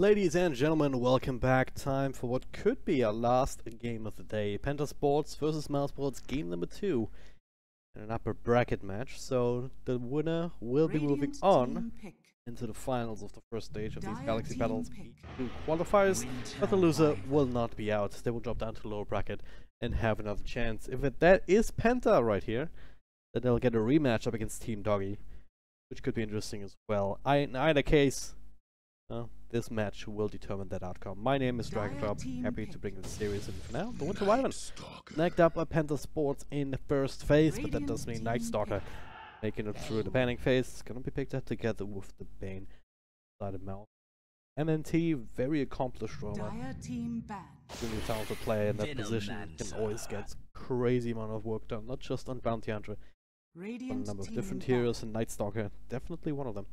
Ladies and gentlemen, welcome back. Time for what could be our last game of the day. Penta Sports versus Mouse Sports, game number 2. In an upper bracket match. So the winner will be moving on into the finals of the first stage of these Galaxy Battles B2 qualifiers, but the loser will not be out. They will drop down to the lower bracket and have another chance. If that is Penta right here, then they'll get a rematch up against Team Doggy, which could be interesting as well. In either case, this match will determine that outcome. My name is Dragon Drop, happy to bring the series in for now. The Winter Wyvern snagged up a Penta Sports in the first phase, but that does mean Night Stalker making it through the banning phase. It's gonna be picked up together with the Bane side of mouth. MNT, very accomplished roller. Really talented player in that position, can always get crazy amount of work done, not just on Bounty Hunter, but a number of different heroes, and Night Stalker, definitely one of them.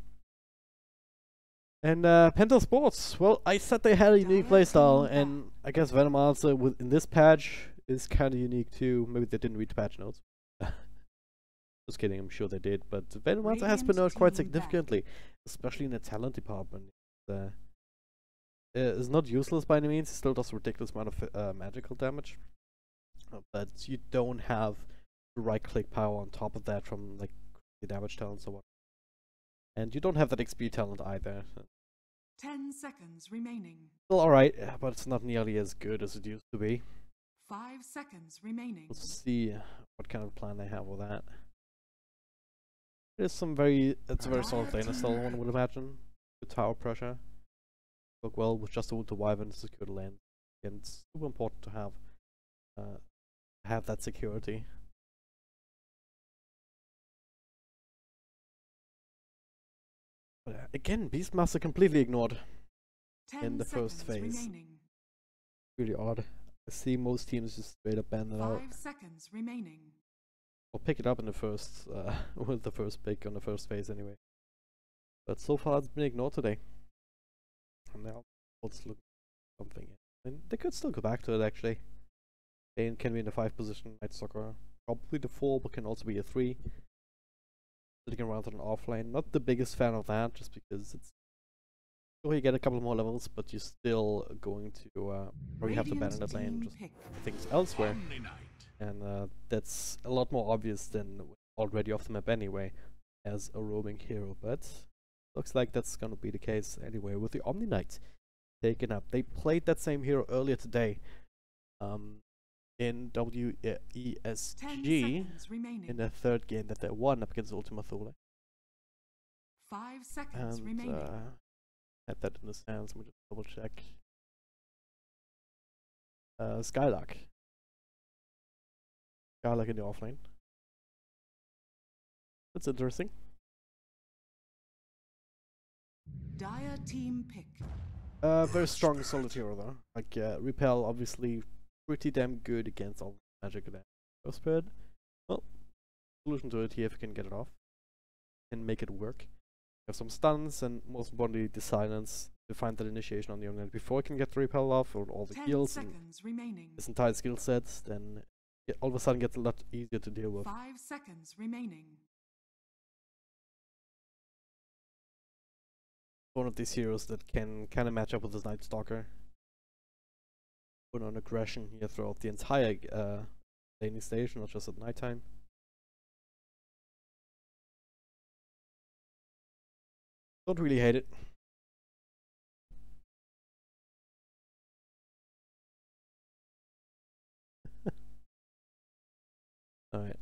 And Penta Sports, well, I said they had a unique playstyle, and I guess Venom also in this patch is kind of unique too. Maybe they didn't read the patch notes. Just kidding, I'm sure they did. But Venom also has been nerfed quite significantly, especially in the talent department. It's not useless by any means. It still does a ridiculous amount of magical damage, but you don't have the right-click power on top of that from like the damage talents or what. And you don't have that XP talent either. 10 seconds remaining. Still alright, but it's not nearly as good as it used to be. 5 seconds remaining. Let's see what kind of plan they have with that. It's a very solid laner style, one would imagine. Good tower pressure. Work well with just the Winter Wyvern to secure the lane. And it's super important to have that security. Again, Beastmaster completely ignored in the first phase. Remaining. Really odd. I see most teams just straight up ban it out. 5 seconds remaining. I'll pick it up in the first, with the first pick on the first phase anyway. But so far it's been ignored today. And now let's look at something. And they could still go back to it actually. Bane can be in the 5 position, Night Stalker probably the 4, but can also be a 3. Sitting around on an offlane. Not the biggest fan of that, just because it's sure you get a couple more levels, but you're still going to probably have to ban in that lane, just things elsewhere. And that's a lot more obvious than already off the map anyway, as a roaming hero. But looks like that's gonna be the case anyway with the Omni Knight taken up. They played that same hero earlier today. In WESG in the 3rd game that they won up against Ultima Thule. 5 seconds remaining. Had that in the stands. Let me just double check. Skylark. Skylark in the offlane. That's interesting. Dire team pick. Very strong solid hero though. Like Repel obviously pretty damn good against all magic and spread. Well, solution to it here if you can get it off and make it work. Have some stuns and most importantly the silence to find that initiation on the young knight before it can get the repel off or all the heals and this entire skill set, then it all of a sudden gets a lot easier to deal with. 5 seconds remaining. One of these heroes that can kind of match up with this Night Stalker. Put on aggression here throughout the entire laning station, not just at nighttime. Don't really hate it. Alright.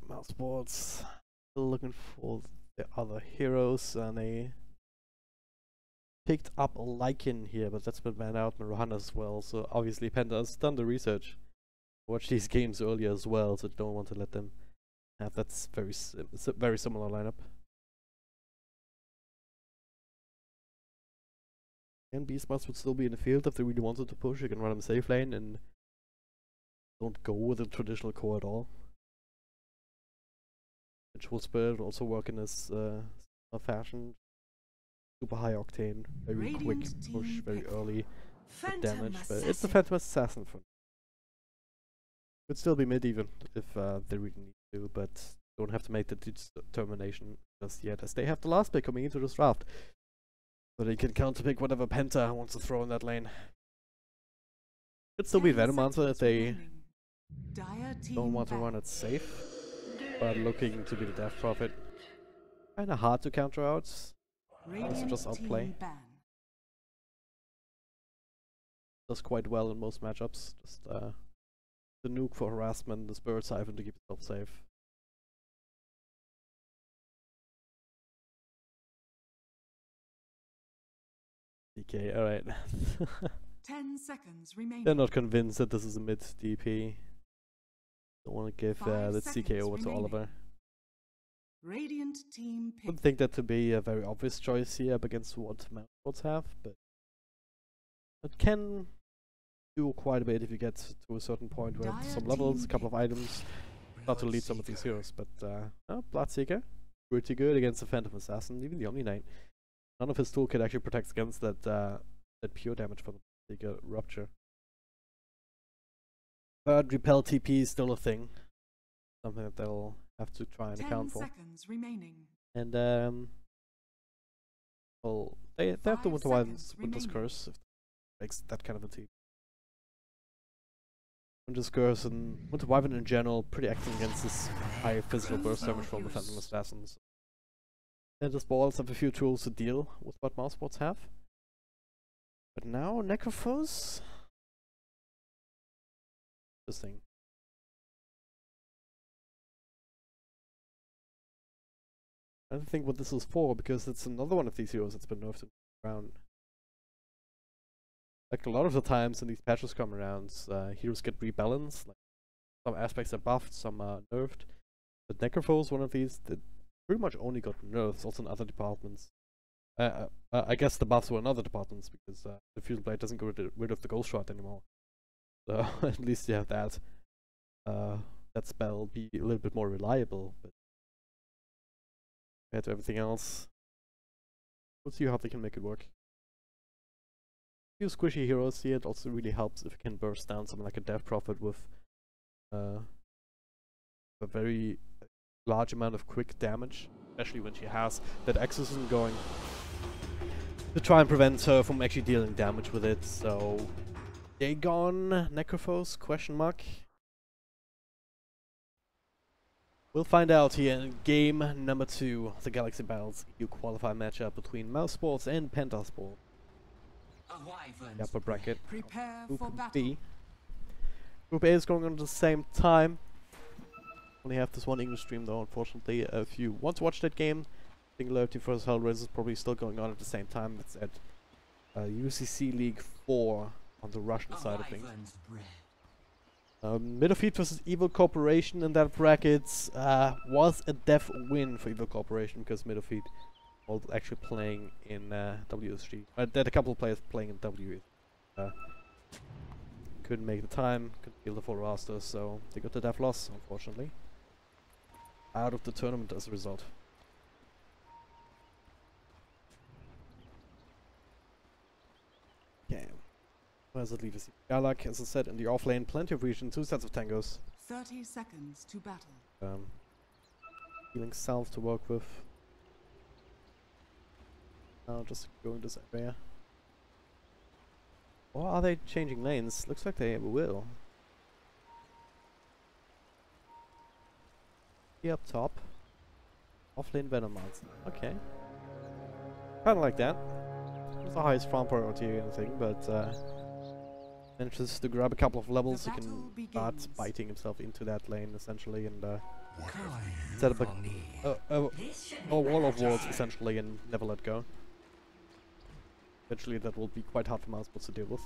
Mouse Sports still looking for the other heroes, and they picked up a Lycan here, but that's been banned out in Rohan as well, so obviously Penta has done the research. Watched these games earlier as well, so don't want to let them have that very similar lineup. And Beastmaster would still be in the field if they really wanted to push. You can run him safe lane and don't go with the traditional core at all. Vengeful Spirit will also work in this fashion. Super high octane, very quick push, very early damage, but it's the Phantom Assassin for. Could still be mid even if they really need to, but don't have to make the determination just yet, as they have the last pick coming into this draft. So they can counterpick whatever Penta wants to throw in that lane. Could still be 10 Venomancer if seconds they remaining. Dire don't team want to ban. run it safe. But looking to be the Death Prophet. Kinda hard to counter out. Also just outplay. Team ban. Does quite well in most matchups. Just the nuke for harassment, the Spirit Siphon to keep itself safe. DK, alright. 10 seconds remaining. They're not convinced that this is a mid DP. Don't want to give 5 the CK seconds over to remaining. Oliver. Radiant team pick. Wouldn't think that to be a very obvious choice here up against what Mouse have, but it can do quite a bit if you get to a certain point where Dire some levels, team a couple of items start to lead some of these heroes. But Bloodseeker, pretty good against the Phantom Assassin, even the Omni Knight. None of his toolkit actually protects against that that pure damage from the Bloodseeker Rupture. But repel TP is still a thing, something that they'll have to try and 10 account for. seconds remaining. And well, they have the 5 Winter's seconds Curse, if it makes that kind of a team. Winter's Curse and Winter Wyvern in general, pretty excellent against this high physical burst damage from the Phantom Assassins. And the Balls have a few tools to deal with what Mousebots have. But now Necrophos? Interesting. I don't think what this is for, because it's another one of these heroes that's been nerfed around. Like a lot of the times when these patches come around, heroes get rebalanced. Like some aspects are buffed, some are nerfed. But Necrophos is one of these that pretty much only got nerfs, also in other departments. I guess the buffs were in other departments, because the Fusion Blade doesn't get rid of the Ghost Shot anymore. So at least you have that. That spell be a little bit more reliable, but compared to everything else, we'll see how they can make it work. Few squishy heroes here. It also really helps if you can burst down something like a Death Prophet with a very large amount of quick damage, especially when she has that exorcism going to try and prevent her from actually dealing damage with it. So Dagon, Necrophos, question mark. We'll find out here in game number 2 of the Galaxy Battles EU qualifier matchup between Mousesports and Pentasport. The upper bracket. Prepare Group for battle. B. Group A is going on at the same time. Only have this one English stream though, unfortunately. If you want to watch that game, Singularity vs Hellraiser is probably still going on at the same time. It's at UCC League 4 on the Russian side of things. Midofeed vs Evil Corporation in that bracket was a def win for Evil Corporation because Midofeed was actually playing in WSG. There had a couple of players playing in WE. Couldn't make the time, couldn't kill the full roster, so they got the def loss, unfortunately. Out of the tournament as a result. Okay. Where does it leave us? Galak, as I said, in the off lane, plenty of region, 2 sets of tangos. 30 seconds to battle. Healing self to work with. Now just go in this area. Or are they changing lanes? Looks like they will. Here up top. Off lane Venomancer. Okay. Kinda like that. It's the highest farm priority or anything, but manages to grab a couple of levels, he can start biting himself into that lane essentially and set up a wall of walls essentially and never let go. Eventually that will be quite hard for Mousebots to deal with.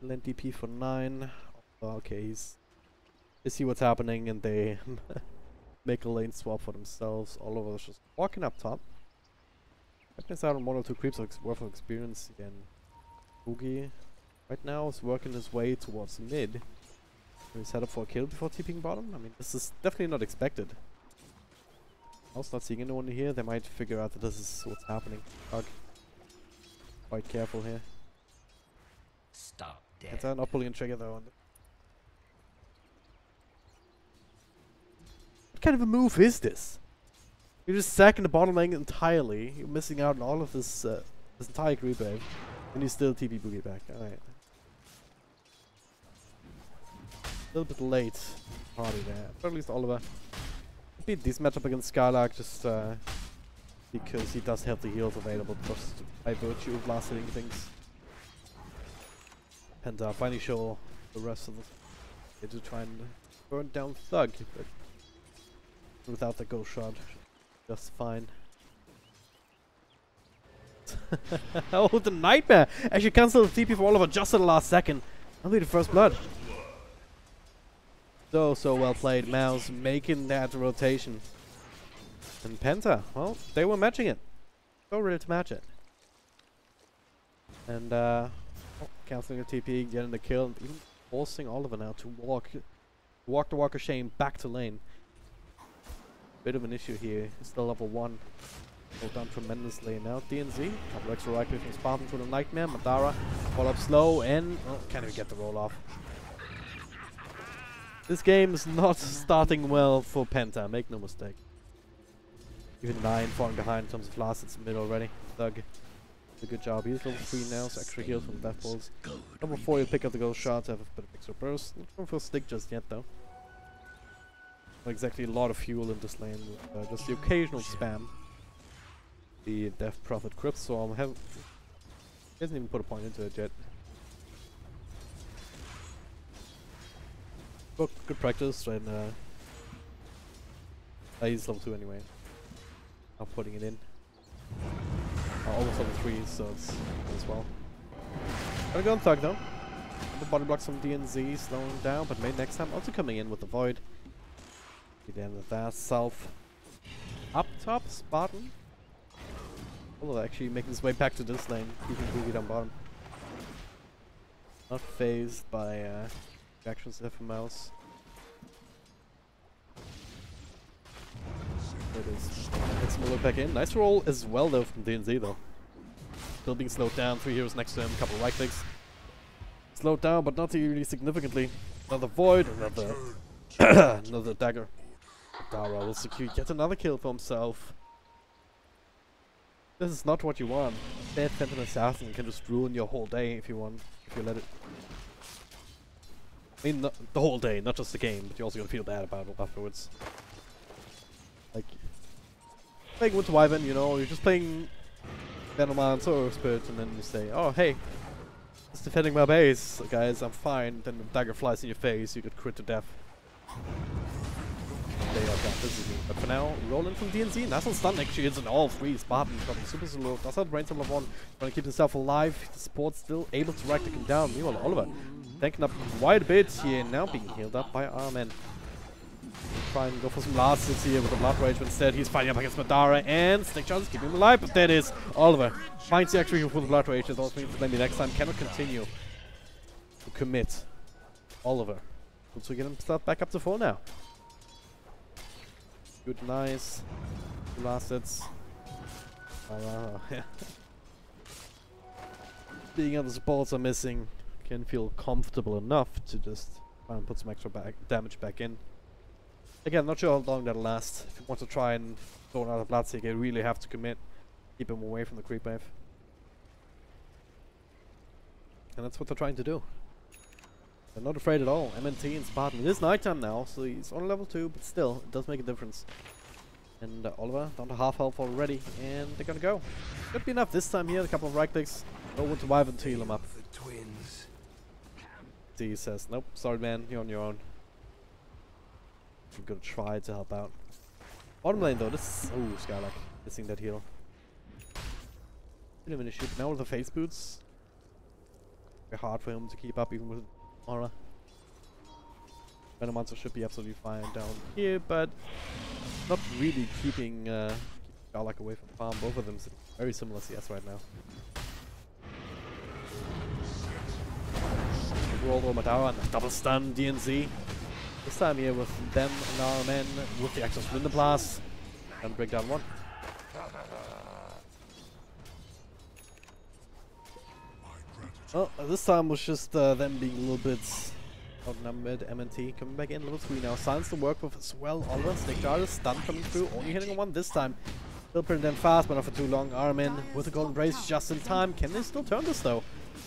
Lane DP for 9. Okay, they see what's happening and they make a lane swap for themselves. All of us just walking up top. That out on 1 or 2 creeps worth of experience again. Boogie right now is working his way towards mid. He's set up for a kill before TPing bottom. I mean, this is definitely not expected. Also not seeing anyone here. They might figure out that this is what's happening. Quite careful here. Stop dead. It's not pulling a trigger though. What kind of a move is this? You're just sacking the bottom lane entirely. You're missing out on all of this this entire creep wave. And you still TP Boogie back. Alright. A little bit late party there. But at least Oliver beat this matchup against Skylark just because he does have the heals available just by virtue of last hitting things. Penta finally show the rest of the to try and burn down Thug, but without the ghost shot, just fine. Oh, the nightmare! Actually cancelled the TP for Oliver just at the last second. That'll be the first blood. So well played, mouz making that rotation. And Penta, well, they were matching it. So ready to match it. And cancelling the TP, getting the kill, and even forcing Oliver now to walk the walk of shame back to lane. Bit of an issue here. He's still level 1. Hold down tremendously. Now DNZ. Couple extra right click from Spartan to the Nightmare. Madara fall up slow and can't even get the roll off. This game is not starting well for Penta, make no mistake. Even 9 falling behind in terms of last, it's mid already. Thug, a good job. He's level 3 now, so extra heals from Death Balls. Level 4, you pick up the ghost shots, have a bit of extra burst. Not going for a stick just yet though. Not exactly a lot of fuel in this lane, with, just the occasional spam. The Death Prophet Crypt Storm hasn't even put a point into it yet. But good practice, and he's level 2 anyway. Not putting it in. Almost level 3, so it's as well. Gotta go on Thug though. The body blocks from DNZ slowing down, but maybe next time also coming in with the Void. Be the end of that. Self up top, Spartan. Although actually making his way back to this lane, keeping Boogie down bottom. Not phased by actions there from mouz. There it is. Gets him back in. Nice roll as well though from DNZ though. Still being slowed down. 3 heroes next to him. Couple right clicks. Slowed down, but not really significantly. Another Void. Another another dagger. Dara will secure yet another kill for himself. This is not what you want. Bad Phantom Assassin can just ruin your whole day if you want. If you let it. I mean, the whole day, not just the game, but you're also gonna feel bad about it afterwards. Like, playing with Wyvern, you know, you're just playing Venoman, Soul Spirit, and then you say, oh hey, just defending my base, guys, I'm fine. Then the dagger flies in your face, you get crit to death. They are that busy. But for now, rolling from DNZ, nice little stun actually, it's in all 3. Spartan got super slow, does have brain level 1, trying to keep himself alive. The support still able to right click him down. Meanwhile, Oliver tanking up quite a bit here, now being healed up by Armen. Try and go for some last hits here with the Blood Rage, but instead he's fighting up against Madara and Snake Charge is keeping him alive, but that is Oliver. Finds the extra heal for the Blood Rage, that also means that maybe next time cannot continue to commit. Oliver. So get himself back up to 4 now. Good, nice. 2 last hits. Yeah. Being other supports are missing, can feel comfortable enough to just try and put some extra damage back in. Again, not sure how long that'll last. If you want to try and throw another Bloodseeker, you really have to commit. Keep him away from the creep wave. And that's what they're trying to do. They're not afraid at all. MNT and Spartan. It is nighttime now, so he's on level 2, but still, it does make a difference. And Oliver down to half health already, and they're gonna go. Should be enough this time here. A couple of right clicks. Over to Wyvern to heal him up. The twins. D says, nope, sorry man, you're on your own. I'm gonna try to help out. Bottom lane though, this is... Oh, Skylark missing that heal. Bit of an issue, but now with the face boots, very hard for him to keep up even with aura. Venomancer should be absolutely fine down here, but not really keeping Skylark away from the farm. Both of them very similar CS right now. Roll over Madara and double stun DNZ. This time here with them and our men with the actual Splinter Blast and break down 1. Well, this time was just them being a little bit Outnumbered MNT coming back in level 3 now. Silence to work with as well. Oliver, Snake Charger, stun coming through, only hitting on one this time. Still pretty damn fast, but not for too long. Arm in with the Golden Brace just in time. Can they still turn this though?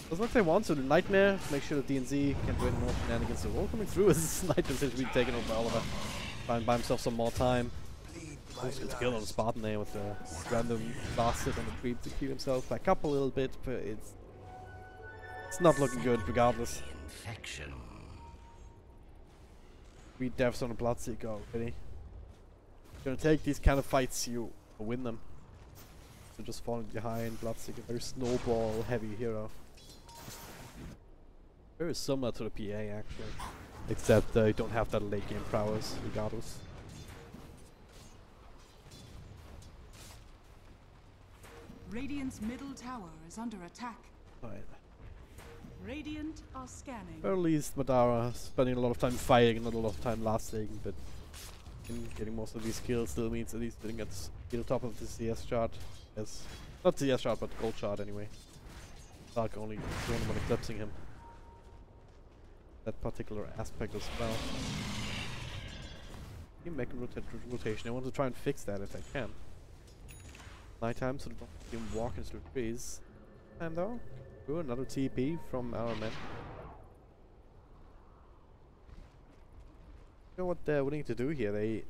Doesn't look like they want to. The Nightmare, make sure that DNZ can't do any more shenanigans. The roll coming through as Nightmare seems to be taken over by Oliver. Trying to buy himself some more time. Almost gets killed on the Spartan there with a random blast hit on the creep to keep himself back up a little bit, but it's not looking good regardless. Infection. 3 deaths on a Bloodseeker already. Gonna take these kind of fights, you win them. So just falling behind, Bloodseeker, very snowball heavy hero. Very similar to the PA actually, except you don't have that late game prowess regardless. Radiant's middle tower is under attack. Right. Radiant are scanning. Or at least Madara spending a lot of time fighting, not a lot of time lasting, but getting most of these kills still means at least getting at the top of the CS chart. Yes, not CS chart, but gold chart anyway. Dark only the only one eclipsing him. That particular aspect as well. You make a rotation. I want to try and fix that if I can. Nighttime, so they don't see him walk into the trees. And though, ooh, another TP from our men. You know what they're willing to do here? They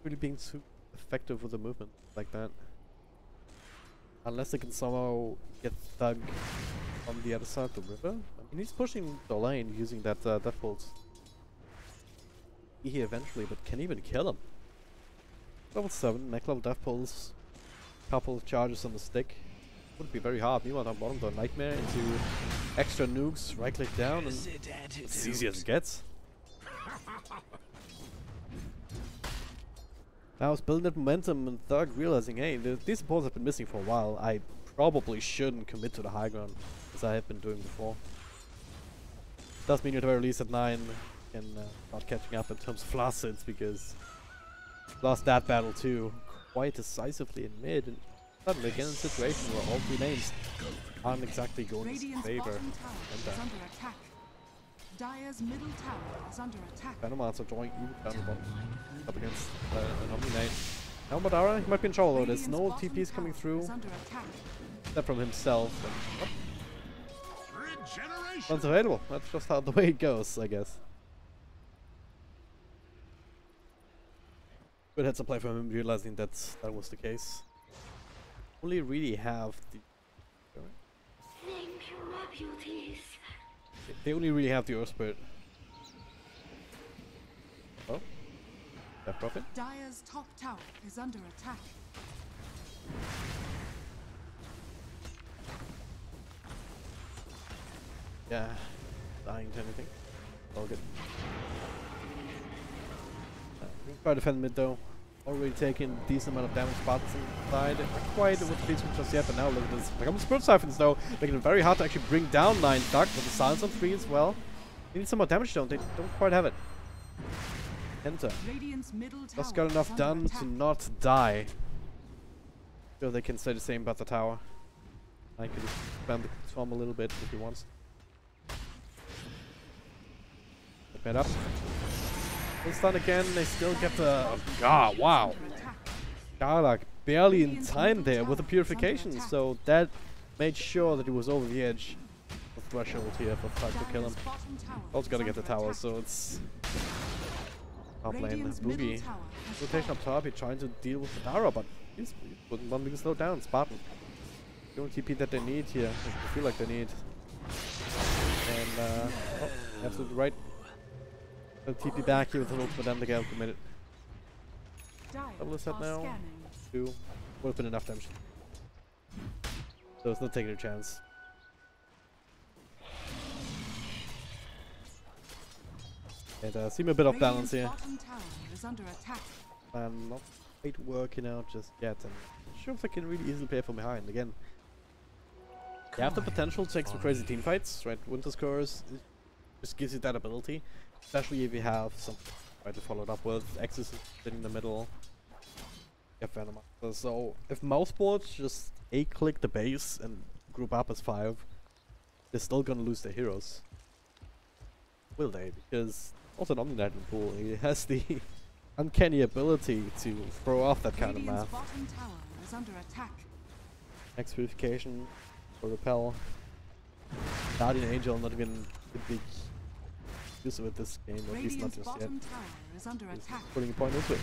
really being too effective with the movement like that. Unless they can somehow get Thug on the other side of the river. I mean, he's pushing the lane using that Death Pulse. He eventually, but can even kill him. Level 7, mech level Death Pulse. Couple of charges on the stick. Would be very hard. Meanwhile, on bottom, the Nightmare into extra nukes, right click down, and it's as easy as it gets. Now it's building that momentum and Thug realizing, hey, these supports have been missing for a while. I probably shouldn't commit to the high ground, as I have been doing before. Does mean at the very least at 9 can start catching up in terms of last hits, because lost that battle too quite decisively in mid, and suddenly again in a situation where all 3 lanes aren't exactly going in his favor. Under attack. Dire's middle tower is under attack. Venomarts are drawing even down the bottom up against an Omni Knight. Now Madara, he might be in trouble though. There's no TPs coming through except from himself. Unavailable. That's just how the way it goes, I guess. Good heads up play from him, realizing that that was the case. Only really have the. They only really have the Earth Spirit. Oh, that profit. Dire's top tower is under attack. Yeah, dying to anything. All good. Try to defend mid though. Already taking a decent amount of damage spots inside. Not quite with the feats just yet, but now look at this. Like, Spirit Siphons though, making it very hard to actually bring down 9 Duck with the silence on 3 as well. They need some more damage though, they don't quite have it. Enter. Just got enough done to not die. Sure they can say the same about the tower. I can expand the storm a little bit if he wants. Get up. Full stun again, they still get the... Ah, wow. Garlock barely in time there with the purification, so that made sure that he was over the edge of threshold here for Thug to kill him. Also gotta get the tower, so it's... Top lane, Boogie. Rotation up top, he's trying to deal with the Dara, but he's one being slowed down, Spartan. The only TP that they need here, I feel like they need. And, oh, absolutely right. I'll TP back here with a little for them to get committed. Double is set now. 2. Would have been enough damage. So it's not taking a chance. And seem a bit off balance here. And not quite working out just yet. And I'm not sure if I can really easily play from behind again. You have the potential to take some crazy team fights, right? Winter's Curse just gives you that ability. Especially if you have some right to follow it up with. Axis is in the middle. You have Venom. So if Mouseboards just A-click the base and group up as 5, they're still gonna lose their heroes. Will they? Because also an Omni-Knight in the pool, he has the uncanny ability to throw off that kind of Radiant's math. bottom tower is under attack. Max Purification or Repel. Guardian Angel, not even the big use of it this game, or at least not Radiant's just yet. bottom tower is under attack. Putting a point into it.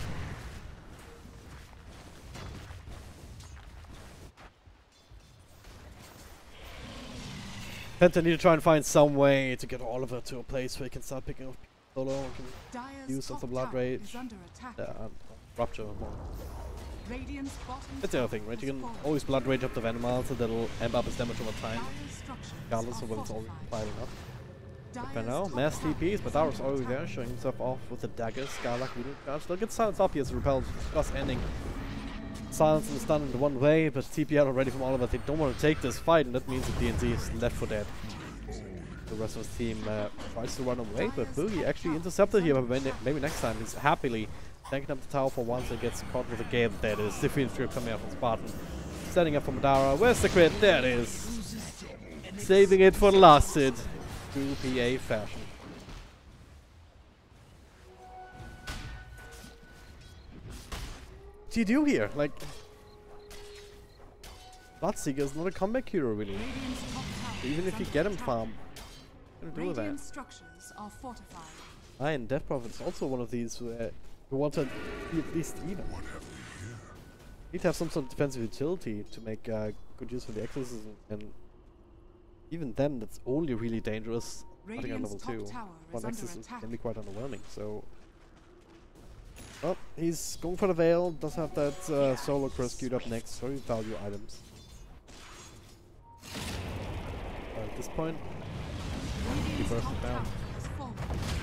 Penta need to try and find some way to get Oliver to a place where he can start picking up solo, can Dire's use some top Blood tower Rage, is under attack. Rupture more. Radiant's bottom That's the other tower thing, right? has You can fallen. always Blood Rage up the Venomal, so that'll amp up his damage over time, Dire's structures regardless are of when it's already fortified. applied enough. But for Dire's now, top mass tower TPs, but is Dara's under already attack. there, showing himself off with the daggers. Skylark leading charge. Look at Silence up here as Repel just ending. Silence and the stun in one way, but TP out already from Oliver. They don't want to take this fight, and that means that DNZ is left for dead. The rest of his team tries to run away, but Boogie actually intercepted here, but maybe next time he's happily tanking up the tower for once and gets caught with a gale. There it is. Different strip coming out from Spartan. Setting up for Madara. Where's the crit? There it is. Saving it for the last hit. True PA fashion. What do you do here? Like, Bloodseeker is not a comeback hero, really. Radiant's top tower Even is if you under get him attack. farm, what do you do with that? Radiant structures are fortified. And Death Prophet is also one of these where you want to be at least even. Need to have some sort of defensive utility to make good use of the exorcism, and even then, that's only really dangerous. Starting on Radiant's level top 2. tower One is under exorcism attack. can be quite underwhelming. So, well, he's going for the Veil. Does have that solo curse queued up next. Very value items. At this point, he Radiant's burst top it down. tower has fallen.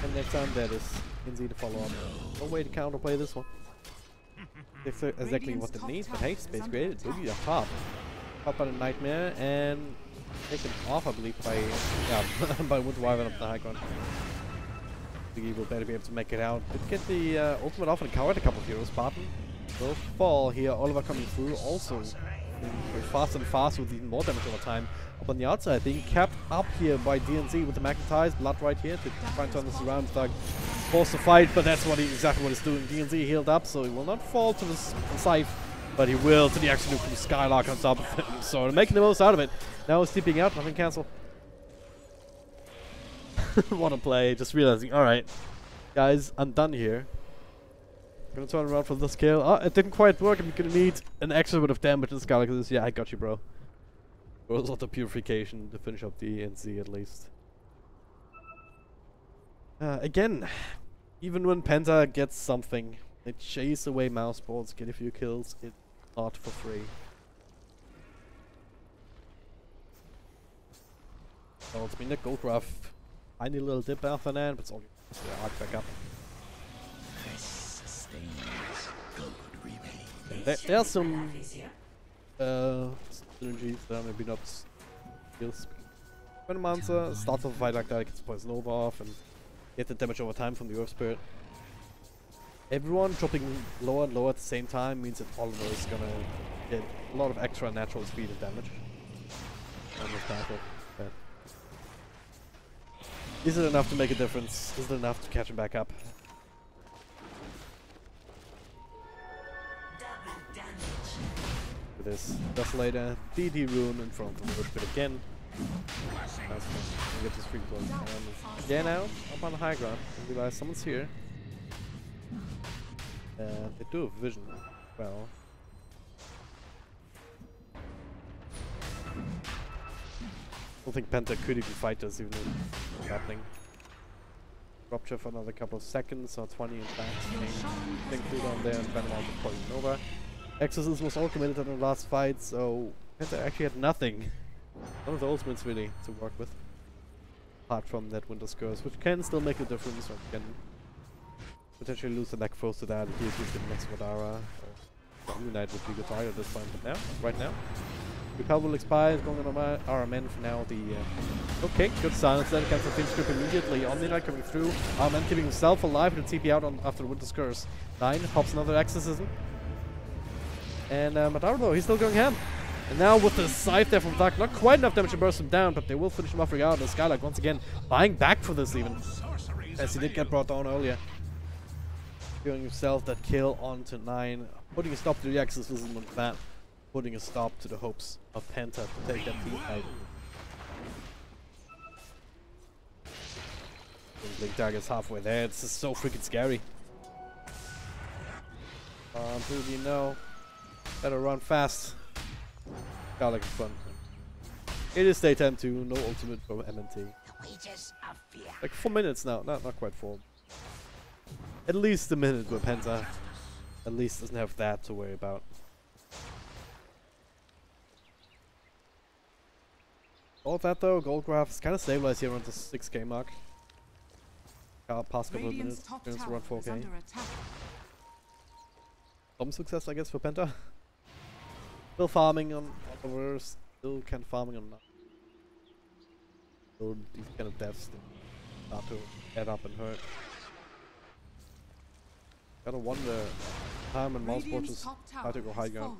And next time that is easy to follow up. No way to counterplay this one. That's exactly what they need, but hey, space created. Boogie up top. Up by the Nightmare and taken off, I believe, by by Wood Wyvern up the high ground. Boogie will better be able to make it out. Did get the ultimate off and covered a couple of heroes. Spartan will fall here. Oliver coming through also faster and faster with even more damage over time. Up on the outside, being kept up here by DNZ with the Magnetize. Blood right here to try and turn this around. Thug forced to fight, but that's exactly what he's doing. DNZ healed up, so he will not fall to the scythe, but he will to the action from Skylark on top of him. So making the most out of it. Now he's sleeping out, nothing cancel. What a play, just realizing, alright, guys, I'm done here. Gonna turn around for this kill. Oh, it didn't quite work. I'm gonna need an extra bit of damage in Skylark. Yeah, I got you, bro. Goes on the purification to finish up the NC at least. Again, even when Penta gets something, they chase away mouse balls, get a few kills, it's not for free. So it's been a gold rough. Tiny little dip after that, but it's all arc back up. There's some synergies that are maybe not skills. When a monster starts off a fight like that, it gets poison over off and get the damage over time from the Earth Spirit. Everyone dropping lower and lower at the same time means that Oliver is gonna get a lot of extra natural speed and damage on this battle. But is it enough to make a difference? Is it enough to catch him back up? With this Desolator, DD Rune in front of the Earth Spirit again. Nice one. Get this free close. Again out, up on the high ground. And realize someone's here. They do have vision. Well. I don't think Penta could even fight us even if it's happening. Rupture for another couple of seconds, or 20 in fact. Think through down there and Venom out of Poison Nova. Exorcism was all committed in the last fight, so Penta actually had nothing. None of the ultimates really to work with. Apart from that Winter's Curse, which can still make a difference, or can potentially lose the neck close to that. He is the next Madara. Unite would be good target at this point, but now, right now. Repel will expire, it's going on RMN for now. Okay, good silence then, cancel Team Script immediately. Omni-Knight coming through. RMN keeping himself alive and TP out on after the Winter's Curse. 9 pops another Exorcism. And Madara though, he's still going ham. And now with the scythe there from Dark, not quite enough damage to burst him down, but they will finish him off regardless. Skylark once again buying back for this even. As he did get brought down earlier. Doing himself that kill onto 9. Putting a stop to the Axis isn't that. Putting a stop to the hopes of Penta to take that team fight. Blink Dagger's halfway there. It's just so freaking scary. Dude, better run fast. Got like fun. It is day 10 too. No ultimate from MNT. Like 4 minutes now. Not quite 4. At least a minute with Penta. At least doesn't have that to worry about. All of that though, gold graph is kind of stabilized here around the 6k mark. Past couple of minutes, turns around 4k. Some success, I guess, for Penta. Still farming on the worst, still kind of farming on. Still these kind of deaths start to add up and hurt. Gotta wonder, time and mouse just try to go high ground.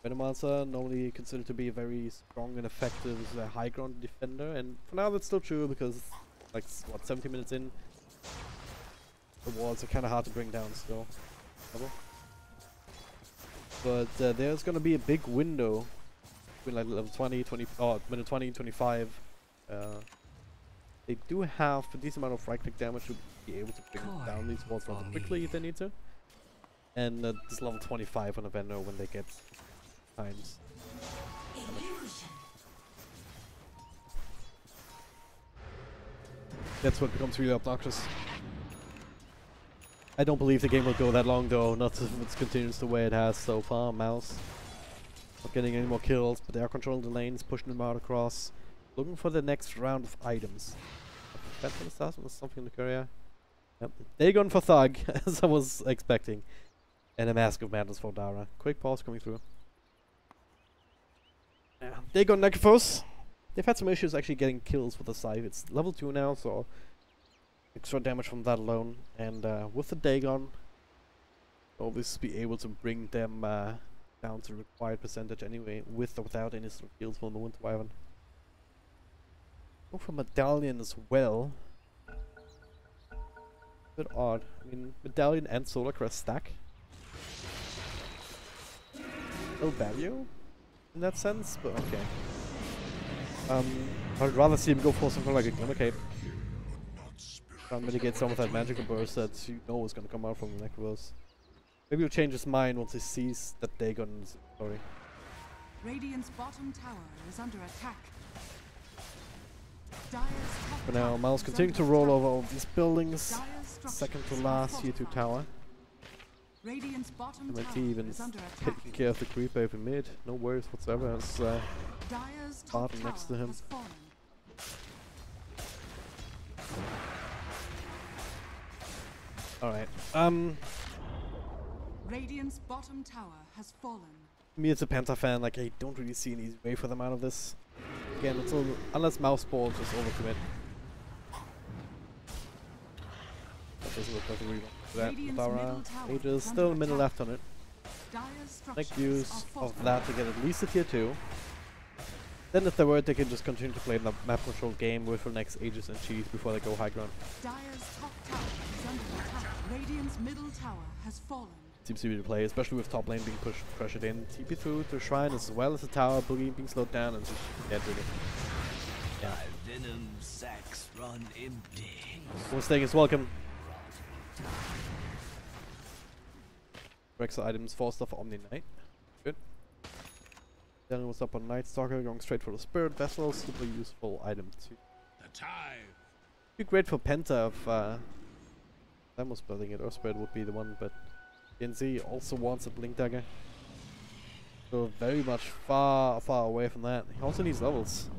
Venomancer, normally considered to be a very strong and effective high ground defender, and for now that's still true because, like, what, 70 minutes in, the walls are kind of hard to bring down still. But there's gonna be a big window between like level 20, minute 20, 25. They do have a decent amount of right click damage to be able to bring down these walls rather quickly if they need to. And this level 25 on a vendor when they get times. That's what becomes really obnoxious. I don't believe the game will go that long though, not if it continues the way it has so far. Mouse not getting any more kills, but they are controlling the lanes, pushing them out across, looking for the next round of items. That's gonna start with something in the courier. Yep. They're going for Thug, as I was expecting. And a Mask of Madness for Dara. Quick pause coming through. Yeah. They got Nekrophos. They've had some issues actually getting kills with the scythe. It's level 2 now, so extra damage from that alone. And with the Dagon, obviously be able to bring them down to the required percentage anyway, with or without any sort of heals from the Winter Wyvern. Go for Medallion as well. Bit odd. I mean, Medallion and Solar Crest stack. No value in that sense, but okay. I'd rather see him go for something like a Glimmer Cape. Try and mitigate some of that magical burst that you know is gonna come out from the Necros. Maybe he'll change his mind once he sees that Dagon's sorry. Radiant's bottom tower is under attack. For now, Miles continuing to roll over all these buildings. Second to last here to tower. MNT even taking care of the creep over mid. No worries whatsoever as Barton next to him. Alright. Radiant's bottom tower has fallen. Me as a Penta fan, like I don't really see an easy way for them out of this. Again, it's all, unless mouse ball just overcommit. That doesn't look like a rebound for that. Dara, Aegis, still a minute left on it. Make use of that to get at least a tier 2. Then if they were, they can just continue to play the map control game with the next Aegis and Cheese before they go high ground. Dire's top tower is under attack. Radiant's middle tower has fallen. Seems to be the play, especially with top lane being pressured in. TP through to Shrine as well as the tower, Boogie being slowed down and just get rid of it. Yeah. Venom sacks run empty. Overstaying is welcome. Rex items, 4 stuff for Omni Knight. Good. Then what's up on Night Stalker, going straight for the Spirit Vessel, super useful item too. The time. Be great for Penta if Sam was building it, or Spirit would be the one, but NZ also wants a Blink Dagger. So very much far away from that. He also needs levels.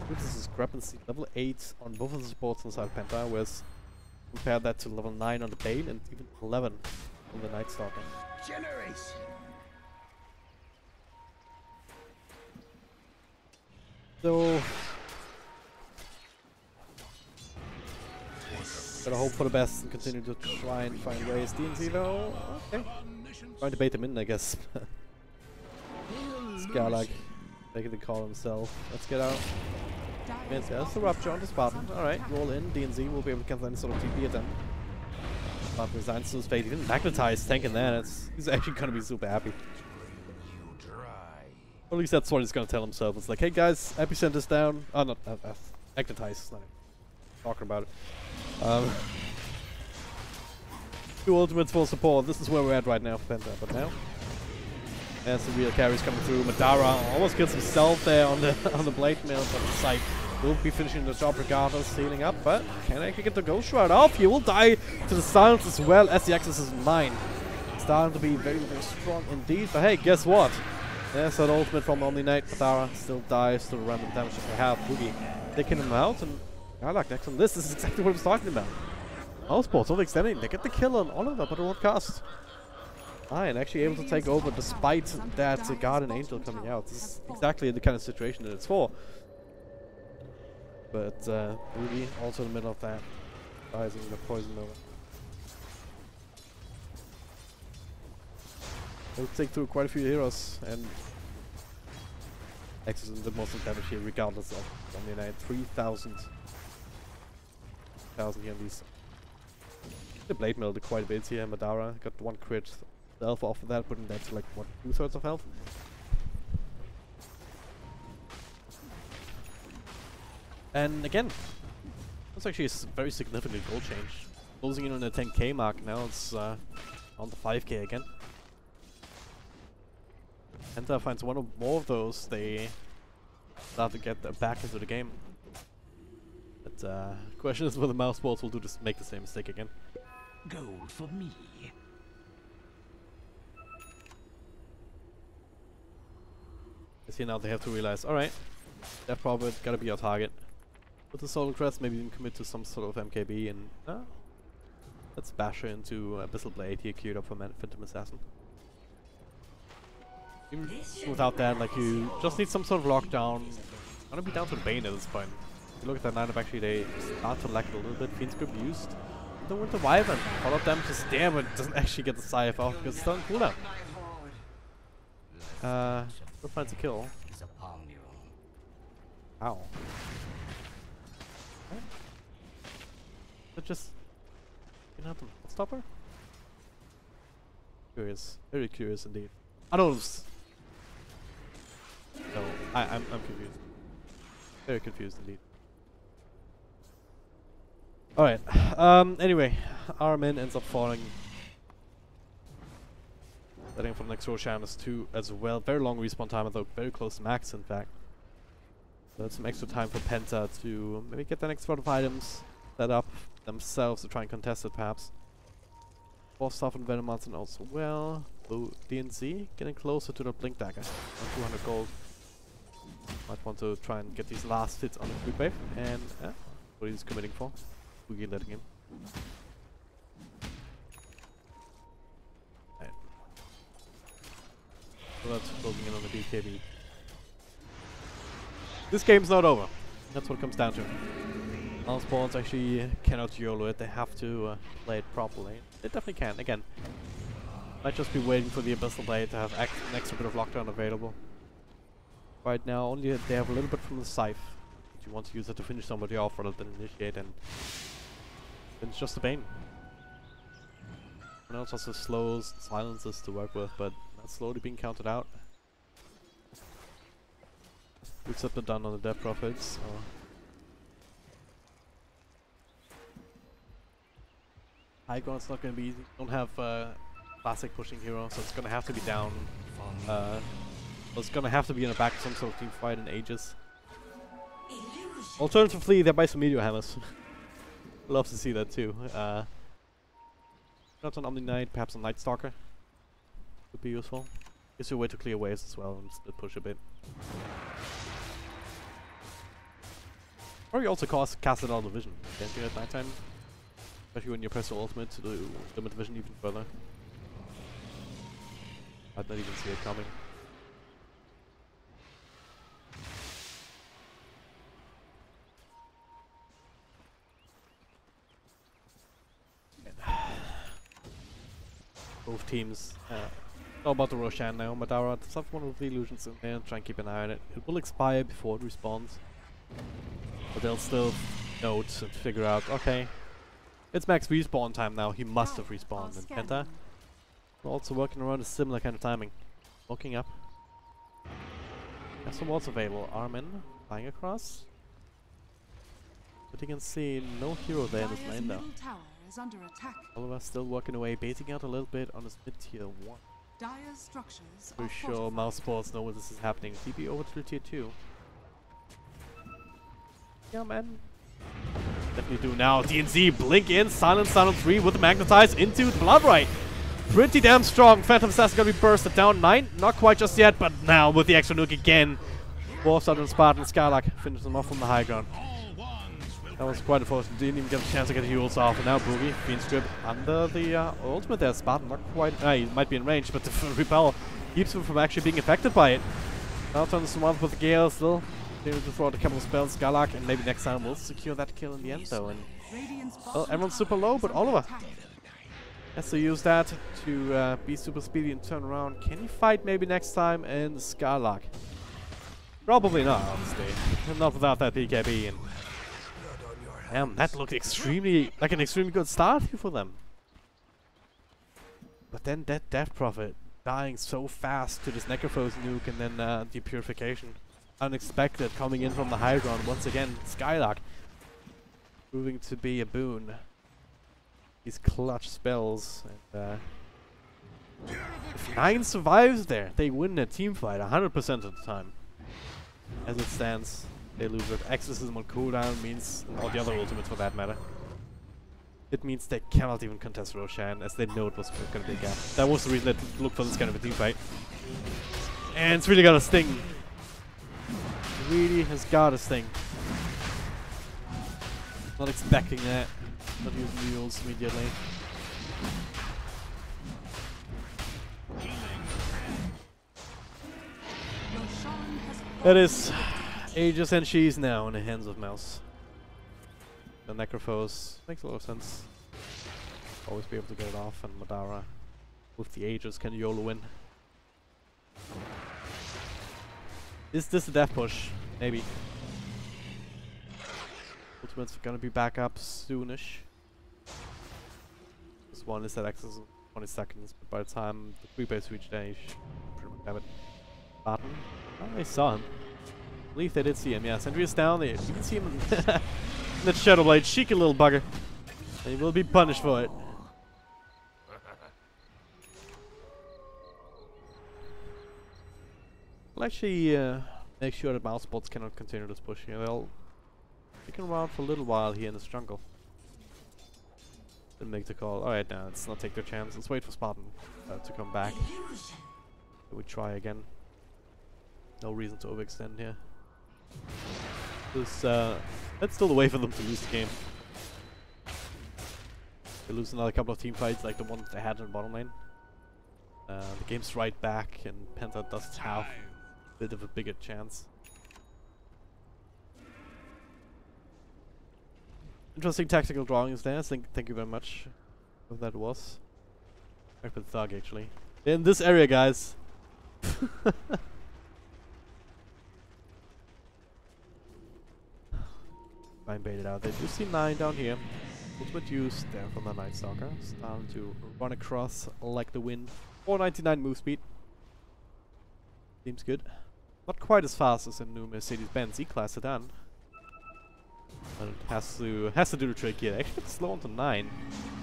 Look at this discrepancy. Level 8 on both of the supports inside Penta, whereas compare that to level 9 on the Bane and even 11 on the Night Stalker. Generation. So gotta hope for the best and continue to try and find ways. DNC though, okay. Trying to bait him in, I guess. Scarlag taking the call himself. Let's get out. And there's the rupture on the Spartan. Alright, roll in. DNZ will be able to cancel any sort of TP attempt. But resigns to his fate. Even magnetized tanking that. He's actually gonna be super happy. Or at least that's what he's gonna tell himself. It's like, hey guys, Epicenter's down. Oh, not magnetized. Not talking about it. Two ultimates for support. This is where we're at right now for Penta. But now, as the real carries coming through, Madara almost kills himself there on the blade mill, but the site will be finishing the job regardless, healing up. But can actually get the Ghost Shroud off. He will die to the silence as well as the access is mine. Starting to be very, very strong indeed. But hey, guess what? There's that ultimate from Omni Knight. Madara still dies to the random damage that they have. Boogie taking him out, and I like next on this. This is exactly what I was talking about. Mousesports only extending. They get the kill on Oliver, but at what cost? And actually able to take over despite that Guardian Angel coming out. This is exactly the kind of situation that it's for. But Ruby also in the middle of that, rising the poison over. They'll take through quite a few heroes, and X is in the most damage here regardless of Omni Knight. 3,000 here on these. The blade mill did quite a bit here. Madara got one crit self off of that, putting that to like what, 2/3 of health. And again, that's actually a very significant goal change. Closing in on the 10k mark now. It's on the 5k again. Penta finds one or more of those, they start to get back into the game. But the question is whether Mousesports will make the same mistake again. Gold for me. I see now they have to realize, alright, Death Prophet gotta be our target. With the Solar Crest, maybe even commit to some sort of MKB and let's bash her into Abyssal Blade here, queued up for Phantom Assassin. Even without that, like, you just need some sort of lockdown. I'm gonna be down to the Bane at this point. If you look at that lineup, actually they start to lack a little bit. Fiend's Grip used. The Winter Wyvern. A lot of damage is there, but it doesn't actually get the Scythe off because it's on cooldown. We'll find a kill. Ow. But just, you know, the stopper? Curious. Very curious indeed. I don't. No, I'm confused. Very confused indeed. Alright, anyway, Armin ends up falling. Letting from next Roshan is 2 as well. Very long respawn time, although very close to max in fact. So that's some extra time for Penta to maybe get the next lot of items set up themselves to try and contest it perhaps. Boss stuff and Venom Monster also well. So DNC getting closer to the Blink Dagger on 200 gold. Might want to try and get these last hits on the creep wave, and what he's committing for. Boogie letting him. Right. So that's closing in on the BKB. This game's not over. That's what it comes down to. Mousesports actually cannot YOLO it. They have to play it properly. They definitely can. Again, might just be waiting for the Abyssal Blade to have an extra bit of lockdown available. Right now, only they have a little bit from the Scythe. If you want to use it to finish somebody off rather than initiate, and then it's just a Bane. And also has slows, silences to work with, but that's slowly being counted out. Looks up and done on the Death Prophets. High ground's not going to be easy. Don't have classic pushing hero, so it's going to have to be down. It's going to have to be in the back of some sort of team fight in ages. Alternatively, they buy some Meteor Hammers. Love to see that too. Not an Omni Knight, perhaps a Night Stalker would be useful. Gives you a way to clear waves as well and split push a bit. Or you also cast it out of vision, can't you, at nighttime? Especially when you press your ultimate to do limit vision even further. I'd not even see it coming. Both teams know about the Roshan now. Madara does have one of the illusions in there, try and keep an eye on it. It will expire before it respawns. But they'll still note and figure out, okay, it's max respawn time now. He must have respawned. And Penta also working around a similar kind of timing. Looking up. Have some walls available. Armin flying across. But you can see no hero there in this lane though. Oliver still working away, baiting out a little bit on his mid-tier 1. Pretty sure mouse sports know when this is happening. TP over to tier 2. Yeah, man. Definitely do now. DNZ blink in, silence down on 3 with the magnetize into the blood right. Pretty damn strong. Phantom Assassin gonna be bursted down 9. Not quite just yet, but now with the extra nuke again. Wolf Southern Spartan Skylark finishes them off from the high ground. That was quite unfortunate. Didn't even get a chance to get the heals off. And now Boogie, Fiend Script under the ultimate there. Spartan not quite. He might be in range, but the repel keeps him from actually being affected by it. Now turns to one with the Gale still. Able to throw out a couple of spells. Skylark, and maybe next time we'll secure that kill in the end though. And well, everyone's super low, but Oliver has to use that to be super speedy and turn around. Can he fight maybe next time in Skylark? Probably not, honestly. Not without that BKB. And damn, that looked extremely like an extremely good start here for them. But then that Death Prophet dying so fast to this Necrophos nuke and then the purification. Unexpected coming in from the high ground once again. Skylark proving to be a boon. These clutch spells. And if 9 survives there, they win a team fight 100% of the time. As it stands, they lose it. Exorcism on cooldown means, or the other ultimates for that matter. It means they cannot even contest Roshan, as they know it was going to be a gap. That was the reason they looked for this kind of a team fight. And it's really got a sting. Really has got a sting. Not expecting that. Not using the ults immediately. That is Aegis and She's now in the hands of Mouse. The Necrophos makes a lot of sense. Always be able to get it off, and Madara with the Aegis can YOLO win. Is this a death push? Maybe. Ultimates are gonna be back up soonish. This one is that access in 20 seconds, but by the time the free base reach there, you should pretty much have it. Button. Oh, they saw him. I believe they did see him, yeah. Sentry is down there. You can see him in that Shadow Blade. Cheeky little bugger. And he will be punished for it. I'll actually make sure that mouse bots cannot continue this push here. They'll stick around for a little while here in this jungle. Then make the call. Alright, now let's not take their chance. Let's wait for Spartan to come back. We try again. No reason to overextend here. That's still the way for them to lose the game. They lose another couple of team fights like the one that they had in the bottom lane. The game's right back, and Penta does have a bit of a bigger chance. Interesting tactical drawings there. Thank you very much. What that was. Back with Thug actually. In this area, guys. Fine baited out. They do see 9 down here. Ultimate use there from the Night Stalker. Starting to run across like the wind. 499 move speed. Seems good. Not quite as fast as a new Mercedes-Benz E-Class sedan. But it has to do the trick here. Actually, it's slow on to 9.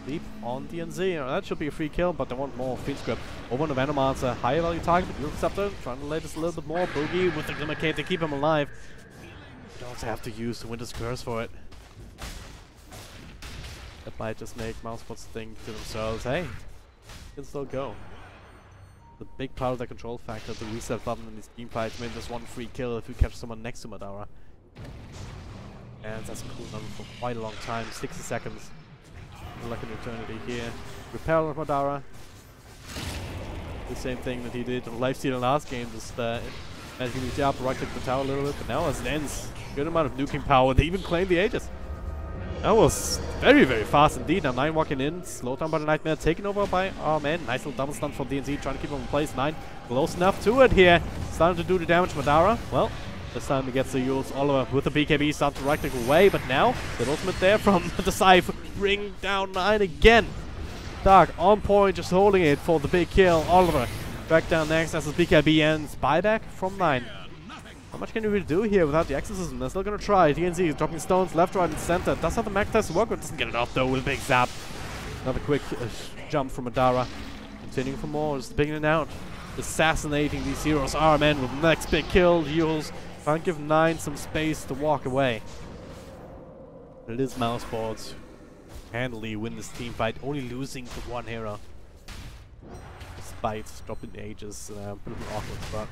Leap on DNZ. That should be a free kill, but they want more. Fiend Script over on the Venomancer. Higher value target, but Interceptor trying to lay this a little bit more. Boogie with the Glimmer Cape to keep him alive. You also have to use the Winter's Curse for it. That might just make Mousebots think to themselves, hey, can still go. The big part of the control factor, the reset button in these team fights, maybe just one free kill if you catch someone next to Madara. And that's a cool number for quite a long time, 60 seconds. Like an eternity here. Repel of Madara. The same thing that he did on Lifesteal in the last game, just as he moved up, right click the tower a little bit, but now as it ends, good amount of nuking power. They even claimed the Aegis. That was very, very fast indeed. Now 9 walking in, slowed down by the Nightmare, taken over by our man. Nice little double stun from DNZ, trying to keep him in place. 9 close enough to it here. Starting to do the damage. Madara, well, This time he gets the Yules. Oliver with the BKB starts to right-click away, but now the ultimate there from the Scythe. Bring down 9 again. Dark on point, just holding it for the big kill. Oliver back down next as his BKB ends. Buyback from 9. How much can you really do here without the exorcism? They're still gonna try. DNZ is dropping stones left, right, and center. Does have the Magnetised to work with. Doesn't get it off though with a big zap. Another quick jump from Madara. Continuing for more, just picking it out. Assassinating these heroes. Man with the next big kill. Yules trying to give 9 some space to walk away. But it is Mousesports. Handily win this team fight, only losing to 1 hero. Despite dropping the ages, a bit of an awkward spot.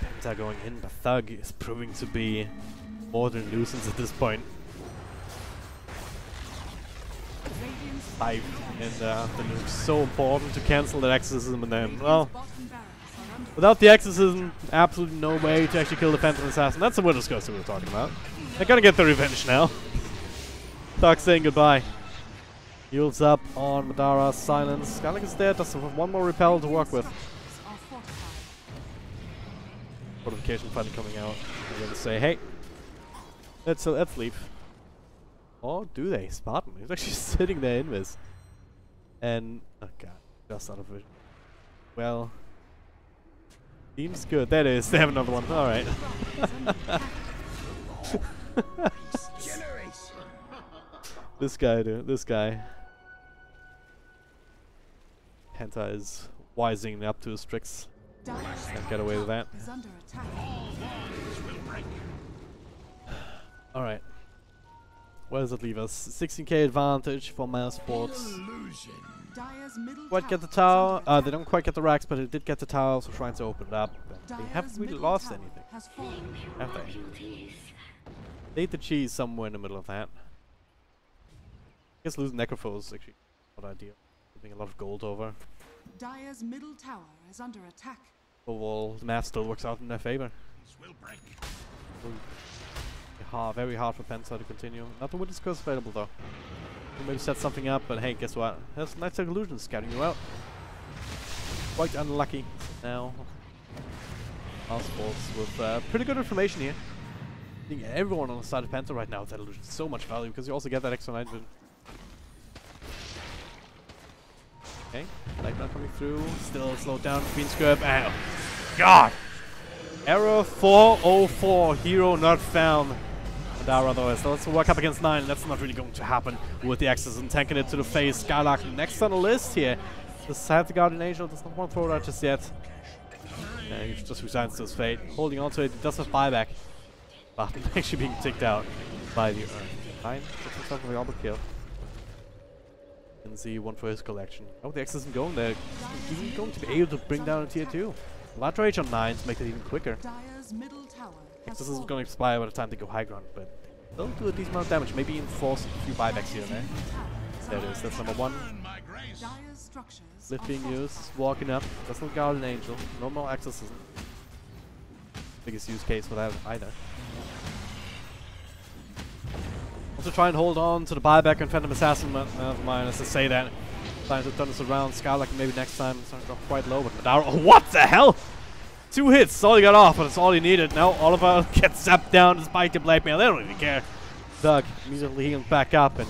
Penta going in, but Thug is proving to be more than nuisance at this point. 5 and the nuke so important to cancel that exorcism, and then, well, without the exorcism, absolutely no way to actually kill the Phantom Assassin. That's the Winner's Curse we were talking about. They're gonna get the revenge now. Thug saying goodbye. Heals up on Madara, silence. Skylark is there, does have 1 more repel to work with. Fortification finally coming out. I'm gonna say, hey, let's leave. Or do they? Spartan. He's actually sitting there invis. And oh god, just out of vision. Well, seems good. That is. They have another one. All right. This guy, dude. This guy. Penta is wising up to his tricks. Can't get away with that. Alright. Where does it leave us? 16k advantage for Mousesports. Quite get the tower. They don't quite get the racks, but it did get the tower, so trying to open it up. They haven't really lost anything. Have they? They ate the cheese somewhere in the middle of that. I guess losing Necrophos is actually not ideal. Giving a lot of gold over. Dire's middle tower is under attack. Overall, the math still works out in their favor. Very hard for Penta to continue. Not the Winter's Curse available though. We'll maybe set something up, but hey, guess what? There's Night Illusion scouting you out. Quite unlucky now. Mousesports with pretty good information here. I think everyone on the side of Penta right now with that illusion so much value because you also get that extra night vision. Okay, Nightmare coming through, still slowed down, Queen Scrib, and oh, God! Error 404, hero not found. Madara though, so let's work up against 9, that's not really going to happen with the Exorcism, tanking it to the face. Skylark next on the list here. Just had the Guardian Angel, does not want to throw it out just yet. He just resigns to his fate, holding on to it, does have buyback. But actually being ticked out by the Urn. 9, gets himself a double kill. And see one for his collection. Oh, the Exorcism going there. He's going to be able to bring down a tier 2. Large Rage on 9 to make it even quicker. Exorcism is going to expire by the time they go high ground, but they'll do a decent amount of damage. Maybe enforce a few buybacks here and there. There it is, that's number 1. Lift being used, walking up. Doesn't look Guardian Angel. No more Exorcism. Biggest use case for that either. Also try and hold on to the buyback and Phantom Assassin, but never mind, as I say that. Trying to turn this around, Skylark maybe next time. It's going to drop quite low, but Madara, oh, what the hell? 2 hits, that's all he got off, but it's all he needed. Now Oliver gets zapped down despite the blackmail, they don't even care. Doug immediately healing back up, and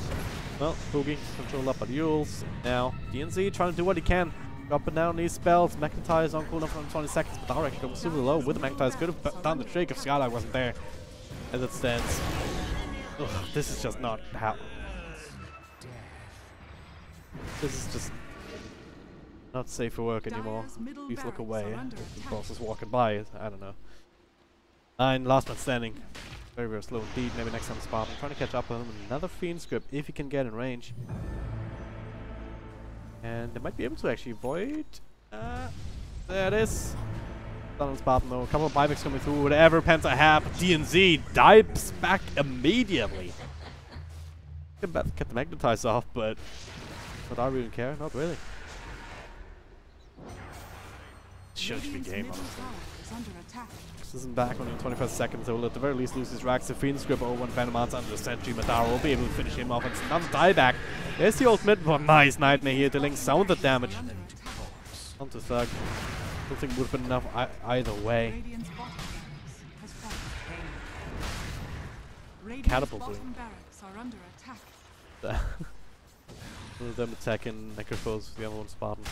well, Boogie controlled up by the Yules. Now DNZ trying to do what he can. Dropping down these spells, Magnetize on cooldown for 20 seconds, but Madara actually goes super low with the Magnetize. Could have done the trick if Skylark wasn't there. As it stands. Ugh, this is just not how. This is just not safe for work anymore. Please look away. The boss is walking by. I don't know. 9, last man standing. Very, very slow indeed. Maybe next time Spartan. Trying to catch up on him. Another Fiend Script if he can get in range. And they might be able to actually avoid. There it is. Done on Spartan though. A couple of buybacks coming through. Whatever Penta have. DNZ dives back immediately. Get the Magnetize off, but would I really care? Not really. Should be game, honestly. This isn't back on in 25 seconds, so we'll at the very least lose his racks. The Fiend Script over and Venoman's under the Sentry. Madara will be able to finish him off. It's another dieback. There's the ultimate. Oh, nice Nightmare here, dealing some of the damage. Onto Thug. don't think it would have been enough either way. Radiant's bottom barracks has fallen. Radiant's Catapulting. bottom barracks are under attack. One of them attacking Necrophos, the other one Spartan.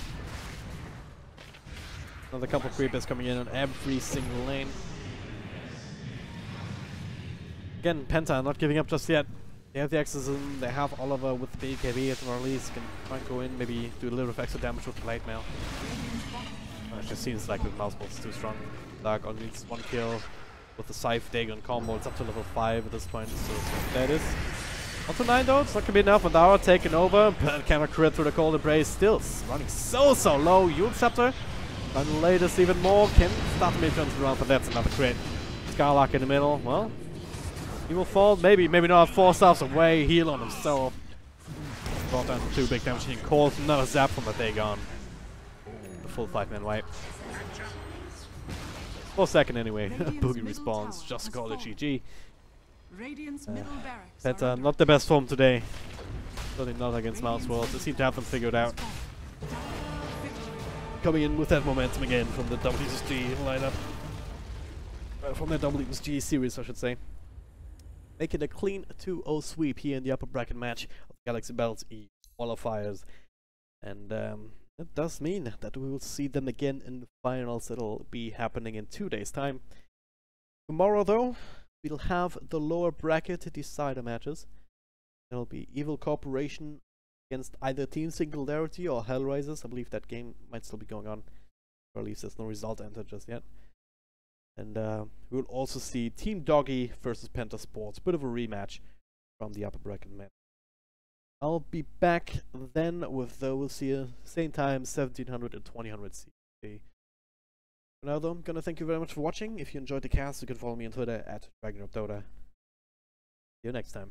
Another couple of creepers coming in on every single lane. Again, Penta not giving up just yet. They have the exorcism, they have Oliver with the BKB at the very least, can try and go in, maybe do a little bit of extra damage with the blade mail. It just seems like the mouse is too strong. Dark only needs one kill with the Scythe Dagon combo. It's up to level 5 at this point, so there it is. Up to 9 though, it's not gonna be enough. Madara taken over, camera crit through the cold embrace, still running so low. Yule Scepter, and the latest even more, can start to make turns around, but that's another crit. Scarlock in the middle, well, he will fall, maybe not, 4 stars away, heal on himself. Brought down 2 big damage, he calls another zap from the Dagon. The full 5-man wipe. For a second anyway, Boogie respawns, just to call it GG. Radiant's middle barracks Penta, not the best form today. Certainly not against Mouse World. They seem to have them figured out. Coming in with that momentum again from the WSG lineup. From the WSG series, I should say. Making a clean 2-0 sweep here in the upper bracket match of Galaxy Battles E qualifiers. And that does mean that we will see them again in the finals. It'll be happening in 2 days' time. Tomorrow, though, we'll have the lower bracket decider matches. There'll be Evil Corporation against either Team Singularity or Hellraisers. I believe that game might still be going on, or at least there's no result entered just yet. And we'll also see Team Doggy versus Penta Sports. Bit of a rematch from the upper bracket match. I'll be back then with, we'll see you same time, 1700 and 2000 CT. For now though, I'm gonna thank you very much for watching. If you enjoyed the cast, you can follow me on Twitter at DragonRobDota. See you next time.